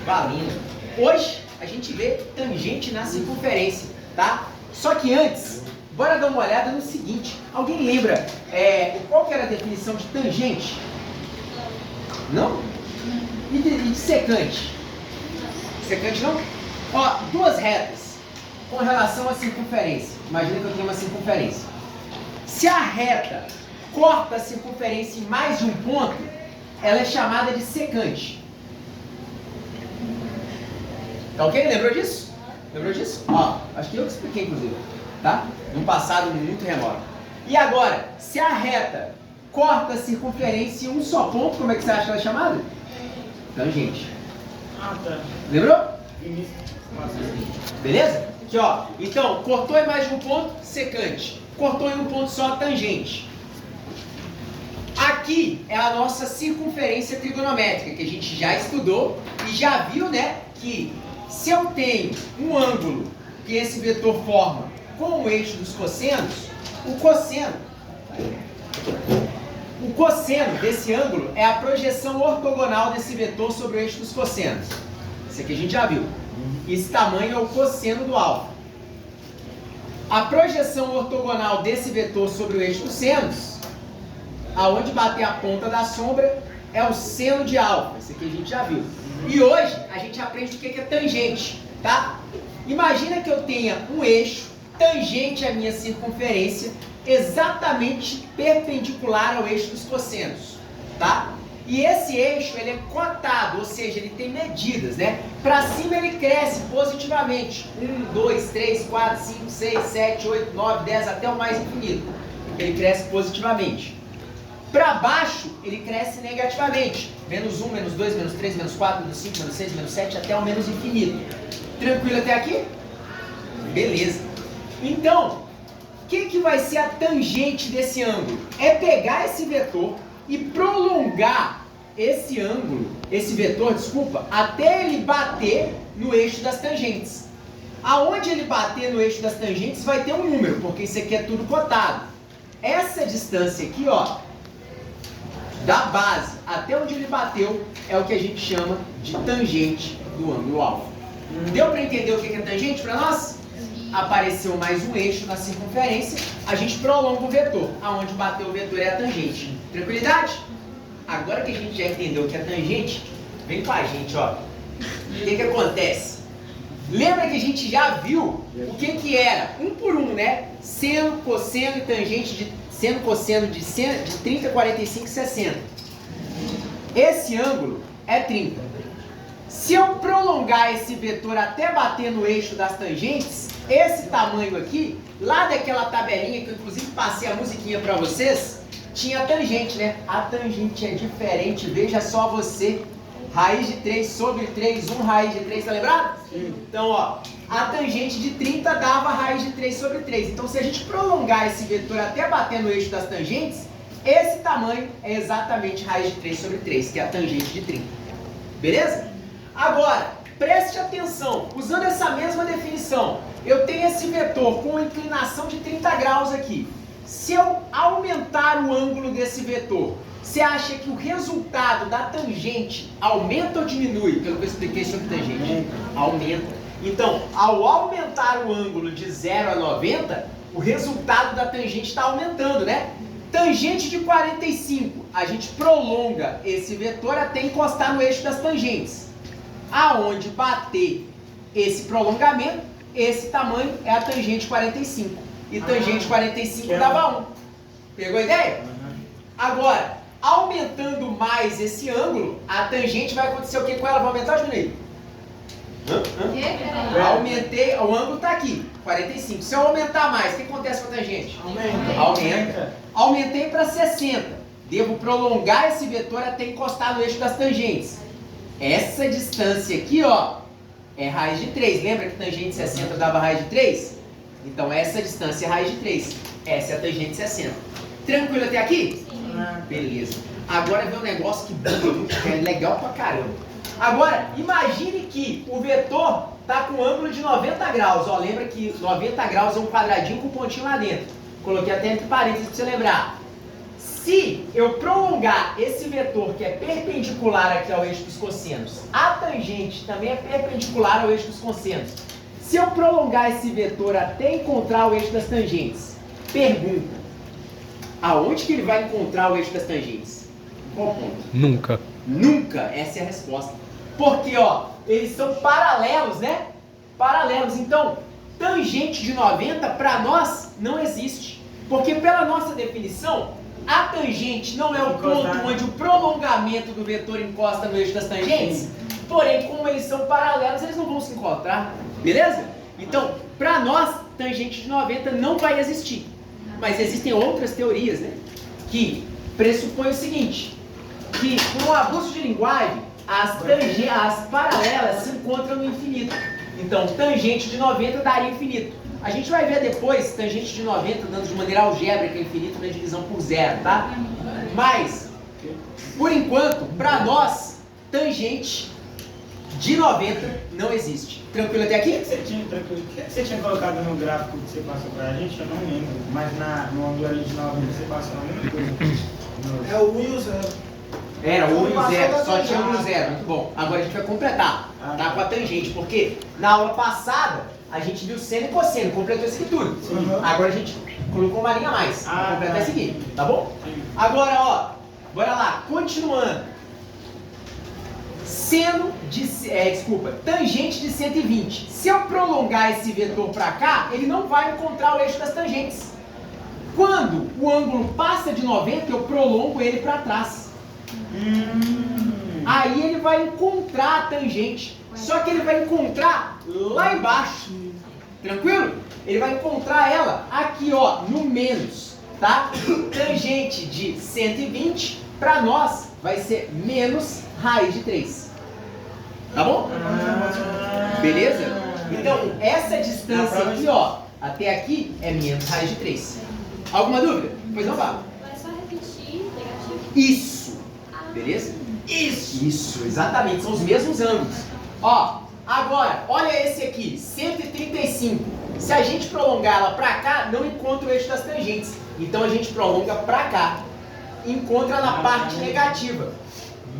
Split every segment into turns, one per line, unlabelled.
Valendo. Hoje a gente vê tangente na circunferência, tá? Só que antes, bora dar uma olhada no seguinte. Alguém lembra qual que era a definição de tangente? Não? E de secante? Secante não? Ó, duas retas com relação à circunferência. Imagina que eu tenho uma circunferência. Se a reta corta a circunferência em mais de um ponto, ela é chamada de secante. Tá ok? Lembrou disso? Lembrou disso? Ó, acho que eu que expliquei, inclusive. Tá? Num passado muito remoto. E agora, se a reta corta a circunferência em um só ponto, como é que você acha que ela é chamada? Tangente.
Ah, tá.
Lembrou? Beleza? Aqui, ó. Então, cortou em mais de um ponto, secante. Cortou em um ponto só, tangente. Aqui é a nossa circunferência trigonométrica, que a gente já estudou e já viu, né, que se eu tenho um ângulo que esse vetor forma com o eixo dos cossenos, o cosseno desse ângulo é a projeção ortogonal desse vetor sobre o eixo dos cossenos. Isso aqui a gente já viu. Esse tamanho é o cosseno do alfa. A projeção ortogonal desse vetor sobre o eixo dos senos, aonde bater a ponta da sombra, é o seno de alfa. Isso aqui a gente já viu. E hoje a gente aprende o que é tangente, tá? Imagina que eu tenha um eixo tangente à minha circunferência, exatamente perpendicular ao eixo dos cossenos, tá? E esse eixo, ele é cotado, ou seja, ele tem medidas, né? Para cima ele cresce positivamente. 1, 2, 3, 4, 5, 6, 7, 8, 9, 10, até o mais infinito. Ele cresce positivamente. Para baixo, ele cresce negativamente. Menos 1, menos 2, menos 3, menos 4, menos 5, menos 6, menos 7, até o menos infinito. Tranquilo até aqui? Beleza. Então, o que vai ser a tangente desse ângulo? É pegar esse vetor e prolongar esse ângulo, esse vetor, desculpa, até ele bater no eixo das tangentes. Aonde ele bater no eixo das tangentes vai ter um número, porque isso aqui é tudo cotado. Essa distância aqui, ó, da base até onde ele bateu, é o que a gente chama de tangente do ângulo alfa. Deu para entender o que é tangente para nós? Apareceu mais um eixo na circunferência, a gente prolonga o vetor. Aonde bateu o vetor é a tangente. Tranquilidade? Agora que a gente já entendeu o que é tangente, vem com a gente, ó. O que acontece? Lembra que a gente já viu o que era? Um por um, né? Seno, cosseno e tangente de seno, cosseno de 30, 45 e 60. Esse ângulo é 30. Se eu prolongar esse vetor até bater no eixo das tangentes, esse tamanho aqui, lá daquela tabelinha que eu inclusive passei a musiquinha para vocês, tinha tangente, né? A tangente é diferente, veja só você. Raiz de 3 sobre 3, 1 raiz de 3, tá lembrado? Sim. Então, ó, a tangente de 30 dava raiz de 3 sobre 3. Então, se a gente prolongar esse vetor até bater no eixo das tangentes, esse tamanho é exatamente raiz de 3 sobre 3, que é a tangente de 30. Beleza? Agora, preste atenção, usando essa mesma definição, eu tenho esse vetor com inclinação de 30 graus aqui. Se eu aumentar o ângulo desse vetor, você acha que o resultado da tangente aumenta ou diminui? Pelo que eu expliquei sobre tangente. Aumenta. Então, ao aumentar o ângulo de 0 a 90, o resultado da tangente está aumentando, né? Tangente de 45, a gente prolonga esse vetor até encostar no eixo das tangentes. Aonde bater esse prolongamento, esse tamanho é a tangente 45. E tangente 45 dava 1. Pegou a ideia? Agora, aumentando mais esse ângulo, a tangente vai acontecer o que com ela? Vai aumentar ou diminuir? Aumentei, o ângulo está aqui, 45. Se eu aumentar mais, o que acontece com a tangente? Aumenta. Aumentei para 60. Devo prolongar esse vetor até encostar no eixo das tangentes. Essa distância aqui, ó, é raiz de 3. Lembra que tangente 60 dava raiz de 3? Então essa distância é raiz de 3. Essa é a tangente 60. Tranquilo até aqui? Beleza. Agora vem um negócio que é legal pra caramba. Agora, imagine que o vetor está com um ângulo de 90 graus. Ó, lembra que 90 graus é um quadradinho com um pontinho lá dentro. Coloquei até entre parênteses para você lembrar. Se eu prolongar esse vetor que é perpendicular aqui ao eixo dos cossenos, a tangente também é perpendicular ao eixo dos cossenos. Se eu prolongar esse vetor até encontrar o eixo das tangentes, pergunta, aonde que ele vai encontrar o eixo das tangentes? Qual ponto?
Nunca.
Nunca, essa é a resposta. Porque, ó, eles são paralelos, né? Paralelos. Então, tangente de 90 para nós não existe. Porque pela nossa definição, a tangente não é o ponto onde o prolongamento do vetor encosta no eixo das tangentes. Porém, como eles são paralelos, eles não vão se encontrar. Beleza? Então, para nós, tangente de 90 não vai existir. Mas existem outras teorias, né? Que pressupõem o seguinte, que por um abuso de linguagem, as paralelas se encontram no infinito. Então, tangente de 90 daria infinito. A gente vai ver depois tangente de 90 dando de maneira algébrica infinito na divisão por zero, tá? Mas, por enquanto, para nós, tangente de 90 não existe. Tranquilo até aqui?
O que você tinha colocado no gráfico que você passou pra gente? Eu não lembro. Mas no ângulo ali de 90 você passou a mesma coisa.
É o 1 e o 0.
Era o 1 e o 0, só
tangente.
tinha 1 e o 0, muito bom. Agora a gente vai completar, tá? Com a tangente, porque na aula passada a gente viu seno e cosseno, completou isso aqui tudo.
Uhum.
Agora a gente colocou uma linha a mais, pra completar
tá.
isso aqui, tá bom? Agora, ó, bora lá, continuando. Tangente de 120. Se eu prolongar esse vetor para cá, ele não vai encontrar o eixo das tangentes. Quando o ângulo passa de 90, eu prolongo ele para trás. Aí ele vai encontrar a tangente. Só que ele vai encontrar lá embaixo. Tranquilo? Ele vai encontrar ela aqui, ó, no menos, tá? Tangente de 120, para nós, vai ser menos raiz de 3. Tá bom? Beleza? Então, essa distância aqui, ó, até aqui, é menos raiz de 3. Alguma dúvida? Pois não, Fábio?
É só repetir, negativo.
Isso. Beleza? Isso, exatamente. São os mesmos ângulos. Ó, agora, olha esse aqui, 135. Se a gente prolongar ela pra cá, não encontra o eixo das tangentes. Então a gente prolonga pra cá. Encontra na parte negativa.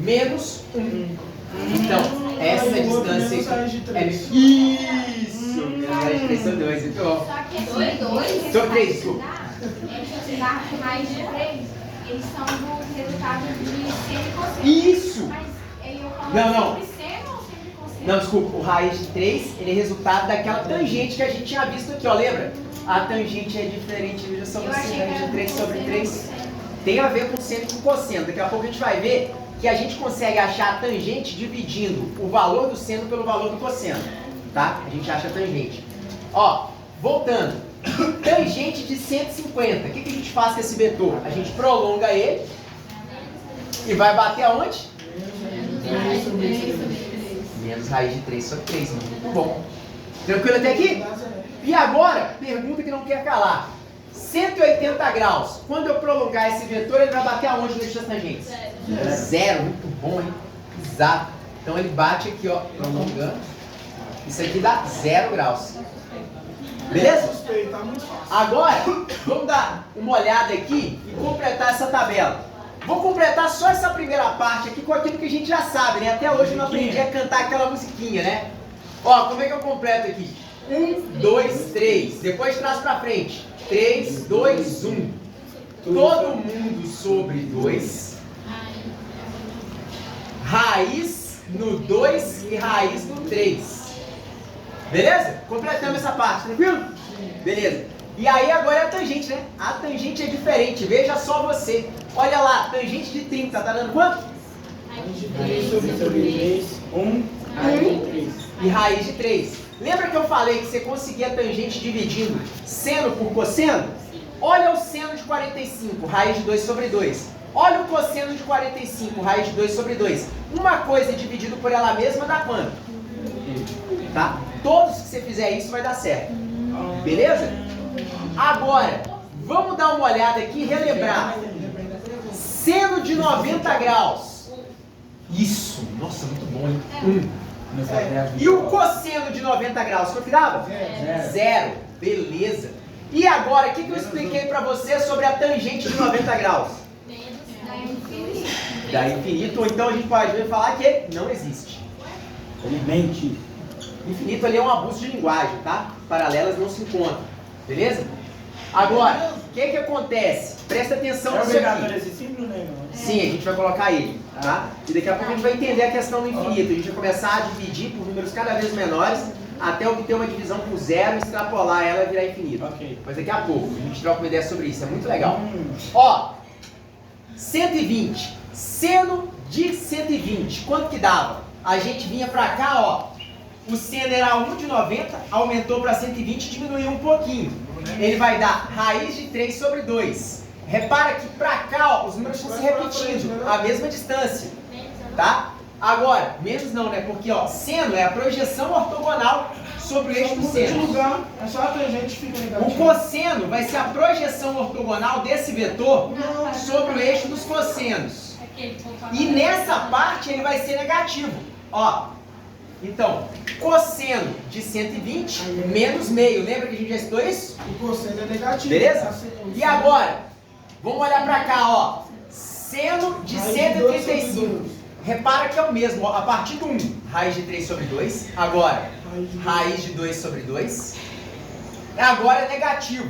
Menos 1. Então, essa distância aqui é... Isso! Menos raiz de 3 são 2. Muito bom.
Só que esse 2,
São 3, desculpa.
esses raiz de 3, eles são do resultado de seno e cosseno.
Isso!
Mas eu falo
Não.
sempre seno ou sempre cosseno?
Não, desculpa, o raiz de 3, ele é resultado daquela tangente que a gente tinha visto aqui, ó, lembra? A tangente é diferente, veja só
Eu
você,
achei que
raiz de
era
3 sobre
cosseno,
3.
cosseno.
Tem a ver com seno e com cosseno. Daqui a pouco a gente vai ver que a gente consegue achar a tangente dividindo o valor do seno pelo valor do cosseno, tá? A gente acha a tangente. Ó, voltando. Tangente de 150. O que a gente faz com esse vetor? A gente prolonga ele e vai bater aonde? Menos raiz de 3 sobre 3. Muito bom. Tranquilo até aqui? E agora, pergunta que não quer calar. 180 graus. Quando eu prolongar esse vetor, ele vai bater aonde no eixo das tangentes? Zero. Muito bom, hein? Exato. Então ele bate aqui, ó, prolongando. Isso aqui dá 0 graus. Beleza?
Tá muito fácil.
Agora, vamos dar uma olhada aqui e completar essa tabela. Vou completar só essa primeira parte aqui com aquilo que a gente já sabe, né? Até hoje eu não aprendi a cantar aquela musiquinha, né? Ó, como é que eu completo aqui? 1, 2, 3. Depois traz pra frente. 3, 2, 1. Todo mundo sobre 2. Raiz no 2 e raiz no 3. Beleza? Completamos essa parte, tranquilo? Beleza. E aí agora é a tangente, né? A tangente é diferente, veja só você. Olha lá, tangente de 30, tá dando quanto?
Raiz de
3
3
sobre 3, 1, raiz de 3.
E raiz de 3. Lembra que eu falei que você conseguia a tangente dividindo seno por cosseno? Olha o seno de 45, raiz de 2 sobre 2. Olha o cosseno de 45, raiz de 2 sobre 2. Uma coisa dividido por ela mesma dá quanto? Tá? Todos que você fizer isso vai dar certo. Beleza? Agora, vamos dar uma olhada aqui e relembrar. Seno de 90 graus. Isso. Nossa, muito bom, hein? E o cosseno de 90 graus, quanto que dava? 0. Beleza. E agora, o que eu expliquei pra você sobre a tangente de 90 graus?
Dá infinito.
Dá infinito, ou então a gente pode falar que ele não existe.
Ele mente.
Infinito ali é um abuso de linguagem, tá? Paralelas não se encontram, beleza? Agora, o que acontece? Presta atenção
É
nisso
obrigatório
aqui.
esse símbolo, né?
Sim, a gente vai colocar ele, tá? E daqui a pouco a gente vai entender a questão do infinito. A gente vai começar a dividir por números cada vez menores até obter uma divisão por zero e extrapolar ela e virar infinito.
Ok.
Mas daqui a pouco a gente troca uma ideia sobre isso, é muito legal. Ó, 120, seno de 120, quanto que dava? A gente vinha pra cá, ó, o seno era 1 de 90, aumentou para 120 e diminuiu um pouquinho. Ele vai dar raiz de 3 sobre 2. Repara que pra cá, ó, os números estão se repetindo, a mesma distância, tá? Agora, menos não, né? Porque, ó, seno é a projeção ortogonal sobre o eixo do
Muda de
seno.
lugar, é só a tangente fica
O
negativo.
cosseno vai ser a projeção ortogonal desse vetor sobre o eixo dos cossenos. E nessa parte ele vai ser negativo. Ó, então, cosseno de 120 menos meio. Lembra que a gente já estudou isso?
O cosseno é negativo.
Beleza?
Assim,
E agora, vamos olhar pra cá, ó. Seno de
raiz de 2 sobre
135.
2.
Repara que é o mesmo, ó, a partir do 1, raiz de 3 sobre 2. Agora, raiz de 2 sobre 2. Agora é negativo.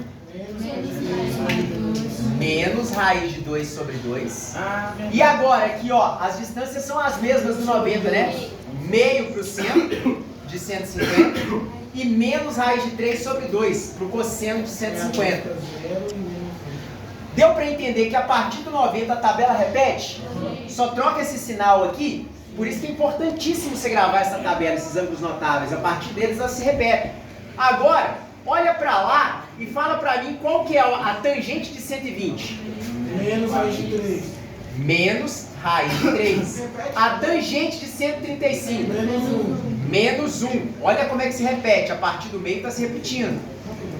Menos raiz de 2 sobre 2.
Ah,
E agora aqui, ó, as distâncias são as mesmas do 90, né? Meio para o centro de 150 e menos raiz de 3 sobre 2 para o cosseno de 150. Deu para entender que a partir do 90 a tabela repete? Só troca esse sinal aqui. Por isso que é importantíssimo você gravar essa tabela, esses ângulos notáveis. A partir deles elas se repetem. Agora, olha para lá e fala para mim qual que é a tangente de 120.
Menos raiz de 3.
Menos raiz de 3. A tangente de 135.
Menos 1.
Menos 1. Olha como é que se repete. A partir do meio está se repetindo.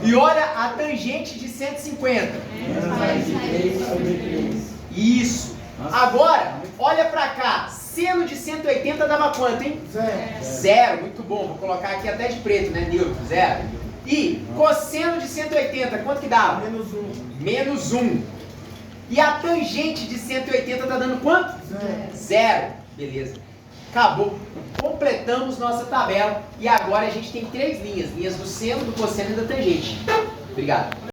E olha a tangente de 150.
menos raiz de 3 sobre 3.
Isso. Agora, olha pra cá. Seno de 180 dava quanto, hein?
0.
Zero. Muito bom. Vou colocar aqui até de preto, né? Neutro. Zero. E cosseno de 180, quanto que dava?
Menos 1.
Menos 1. E a tangente de 180 tá dando quanto?
0.
Zero. Beleza. Acabou. Completamos nossa tabela. E agora a gente tem 3 linhas. Linhas do seno, do cosseno e da tangente. Obrigado.